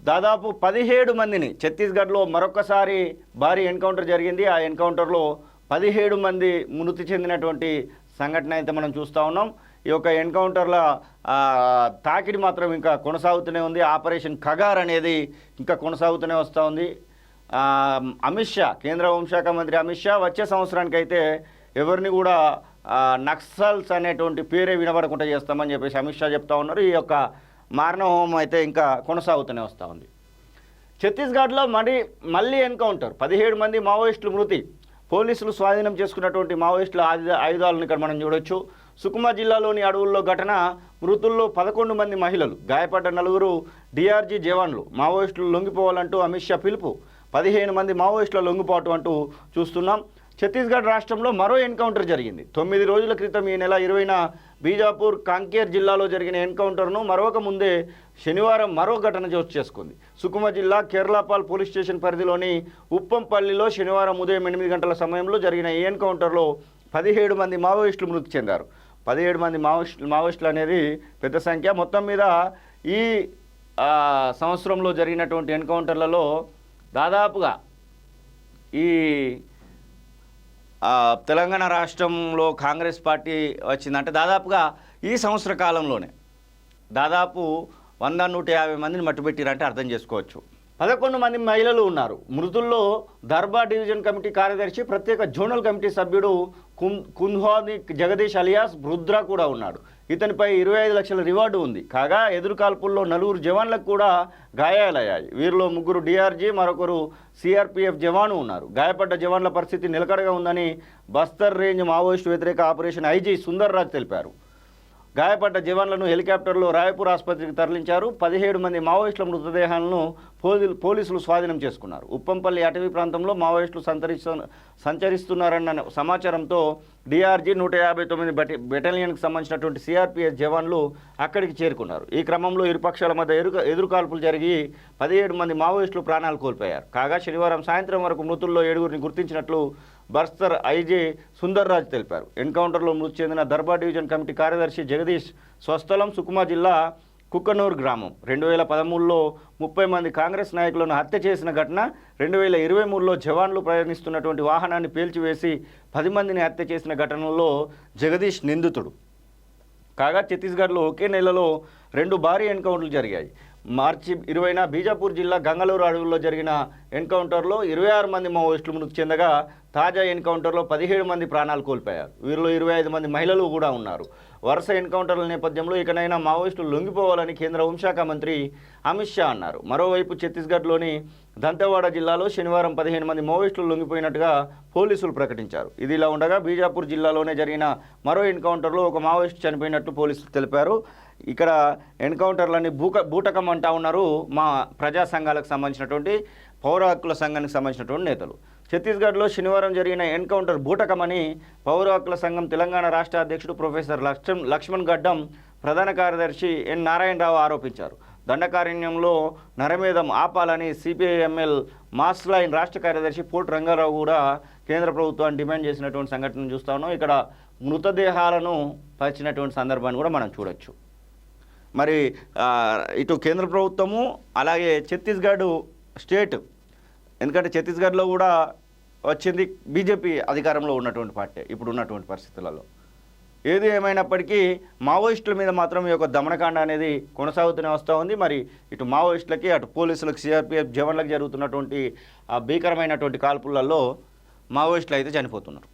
దాదాపు 17 మందిని ఛత్తీస్గఢ్లో మరొకసారి భారీ ఎన్కౌంటర్ జరిగింది. ఆ ఎన్కౌంటర్లో 17 మంది మృతి చెందినటువంటి సంఘటన అయితే మనం చూస్తూ ఉన్నాం. ఈ యొక్క ఎన్కౌంటర్ల తాకిడి మాత్రం ఇంకా కొనసాగుతూనే ఉంది. ఆపరేషన్ ఖగార్ అనేది ఇంకా కొనసాగుతూనే వస్తూ ఉంది. అమిత్ షా, కేంద్ర హోంశాఖ మంత్రి అమిత్ షా వచ్చే సంవత్సరానికైతే ఎవరిని కూడా నక్సల్స్ అనేటువంటి పేరే వినబడకుండా చేస్తామని చెప్పేసి అమిత్ షా చెప్తా ఉన్నారు. ఈ యొక్క మారణ హోమం అయితే ఇంకా కొనసాగుతూనే వస్తూ ఉంది. ఛత్తీస్గఢ్లో మళ్ళీ ఎన్కౌంటర్, 17 మంది మావోయిస్టులు మృతి. పోలీసులు స్వాధీనం చేసుకున్నటువంటి మావోయిస్టుల ఆయుధాలను ఇక్కడ మనం చూడొచ్చు. సుకుమా జిల్లాలోని అడవుల్లో ఘటన, మృతుల్లో 11 మంది మహిళలు, గాయపడ్డ 4 డిఆర్జీ జవాన్లు. మావోయిస్టులు లొంగిపోవాలంటూ అమిత్ షా పిలుపు. 15 మంది మావోయిస్టుల లొంగిపోటు అంటూ చూస్తున్నాం. ఛత్తీస్గఢ్ రాష్ట్రంలో మరో ఎన్కౌంటర్ జరిగింది. 9 రోజుల క్రితం ఈ నెల 20న బీజాపూర్, కాంకేర్ జిల్లాలో జరిగిన ఎన్కౌంటర్ను మరొక ముందే శనివారం మరో ఘటన చోటు చేసుకుంది. సుకుమా జిల్లా కేరళపాల్ పోలీస్ స్టేషన్ పరిధిలోని ఉప్పంపల్లిలో శనివారం ఉదయం 8 గంటల సమయంలో జరిగిన ఈ ఎన్కౌంటర్లో 17 మంది మావోయిస్టులు మృతి చెందారు. 17 మంది మావోయిస్టులు అనేది పెద్ద సంఖ్య. మొత్తం మీద ఈ సంవత్సరంలో జరిగినటువంటి ఎన్కౌంటర్లలో దాదాపుగా ఈ తెలంగాణ రాష్ట్రంలో కాంగ్రెస్ పార్టీ వచ్చిందంటే దాదాపుగా ఈ సంవత్సర కాలంలోనే దాదాపు 100-150 మందిని మట్టుబెట్టిరంటే అర్థం చేసుకోవచ్చు. 11 మంది మహిళలు ఉన్నారు. మృతుల్లో దర్బార్ డివిజన్ కమిటీ కార్యదర్శి, ప్రత్యేక జోనల్ కమిటీ సభ్యుడు కుంద్వాని జగదీష్ అలియాస్ రుద్ర కూడా ఉన్నాడు. ఇతనిపై 25 లక్షల రివార్డు ఉంది. కాగా ఎదురుకాల్పుల్లో 4 జవాన్లకు కూడా గాయాలయ్యాయి. వీరిలో 3 డిఆర్జీ, మరొకరు సిఆర్పిఎఫ్ జవాను ఉన్నారు. గాయపడ్డ జవాన్ల పరిస్థితి నిలకడగా ఉందని బస్తర్ రేంజ్ మావోయిస్టు వ్యతిరేక ఆపరేషన్ ఐజీ సుందర్ రాజ్ తెలిపారు. గాయపడ్డ జవాన్లను హెలికాప్టర్లో రాయపూర్ ఆసుపత్రికి తరలించారు. 17 మంది మావోయిస్టుల మృతదేహాలను పోలీసులు స్వాధీనం చేసుకున్నారు. ఉప్పంపల్లి అటవీ ప్రాంతంలో మావోయిస్టులు సంచరిస్తున్నారన్న సమాచారంతో డిఆర్జీ 159 బెటాలియన్కి సంబంధించినటువంటి సిఆర్పిఎఫ్ జవాన్లు అక్కడికి చేరుకున్నారు. ఈ క్రమంలో ఇరుపక్షాల మధ్య ఎదురుకాల్పులు జరిగి 17 మంది మావోయిస్టులు ప్రాణాలు కోల్పోయారు. కాగా శనివారం సాయంత్రం వరకు మృతుల్లో 7గురిని గుర్తించినట్లు బస్తర్ ఐజీ సుందర్ రాజ్ తెలిపారు. ఎన్కౌంటర్లో మృతి చెందిన దర్బార్ డివిజన్ కమిటీ కార్యదర్శి జగదీష్ స్వస్థలం సుకుమా జిల్లా కుక్కనూరు గ్రామం. 2013లో 30 మంది కాంగ్రెస్ నాయకులను హత్య చేసిన ఘటన, 2023లో జవాన్లు ప్రయాణిస్తున్నటువంటి వాహనాన్ని పేల్చివేసి 10 మందిని హత్య చేసిన ఘటనలో జగదీష్ నిందితుడు. కాగా ఛత్తీస్గఢ్లో ఒకే నెలలో 2 భారీ ఎన్కౌంటర్లు జరిగాయి. మార్చి 20న బీజాపూర్ జిల్లా గంగలూరు అడవుల్లో జరిగిన ఎన్కౌంటర్లో 26 మంది మావోయిస్టులు మృతి చెందగా, తాజా ఎన్కౌంటర్లో 17 మంది ప్రాణాలు కోల్పోయారు. వీరిలో 25 మంది మహిళలు కూడా ఉన్నారు. వరుస ఎన్కౌంటర్ల నేపథ్యంలో ఇకనైనా మావోయిస్టులు లొంగిపోవాలని కేంద్ర హోంశాఖ మంత్రి అమిత్ షా అన్నారు. మరోవైపు ఛత్తీస్గఢ్లోని దంతెవాడ జిల్లాలో శనివారం 15 మంది మావోయిస్టులు లొంగిపోయినట్టుగా పోలీసులు ప్రకటించారు. ఇదిలా ఉండగా బీజాపూర్ జిల్లాలోనే జరిగిన మరో ఎన్కౌంటర్లో ఒక మావోయిస్టు చనిపోయినట్లు పోలీసులు తెలిపారు. ఇక్కడ ఎన్కౌంటర్లని బూటకం అంటా ఉన్నారు మా ప్రజా సంఘాలకు సంబంధించినటువంటి, పౌర హక్కుల సంఘానికి సంబంధించినటువంటి నేతలు. ఛత్తీస్గఢ్లో శనివారం జరిగిన ఎన్కౌంటర్ బూటకమని పౌర హక్కుల సంఘం తెలంగాణ రాష్ట్ర అధ్యక్షుడు ప్రొఫెసర్ లక్ష్మణ్ గడ్డం, ప్రధాన కార్యదర్శి ఎన్ నారాయణరావు ఆరోపించారు. దండకారణ్యంలో నరమేధం ఆపాలని సిపిఐఎంఎల్ మాస్ లైన్ రాష్ట్ర కార్యదర్శి పోటు రంగారావు కూడా కేంద్ర ప్రభుత్వాన్ని డిమాండ్ చేసినటువంటి సంఘటనను చూస్తా ఉన్నాం. ఇక్కడ మృతదేహాలను పరిచినటువంటి సందర్భాన్ని కూడా మనం చూడొచ్చు. మరి ఇటు కేంద్ర ప్రభుత్వము అలాగే ఛత్తీస్గఢ్ స్టేట్, ఎందుకంటే ఛత్తీస్గఢ్లో కూడా వచ్చింది బీజేపీ అధికారంలో ఉన్నటువంటి పార్టీ ఇప్పుడు ఉన్నటువంటి పరిస్థితులలో. ఏది ఏమైనప్పటికీ మావోయిస్టుల మీద మాత్రం ఈ యొక్క దమనకాండ అనేది కొనసాగుతూనే వస్తూ ఉంది. మరి ఇటు మావోయిస్టులకి, అటు పోలీసులకు, సిఆర్పిఎఫ్ జవాన్లకు జరుగుతున్నటువంటి భీకరమైనటువంటి కాల్పులలో మావోయిస్టులు అయితే చనిపోతున్నారు.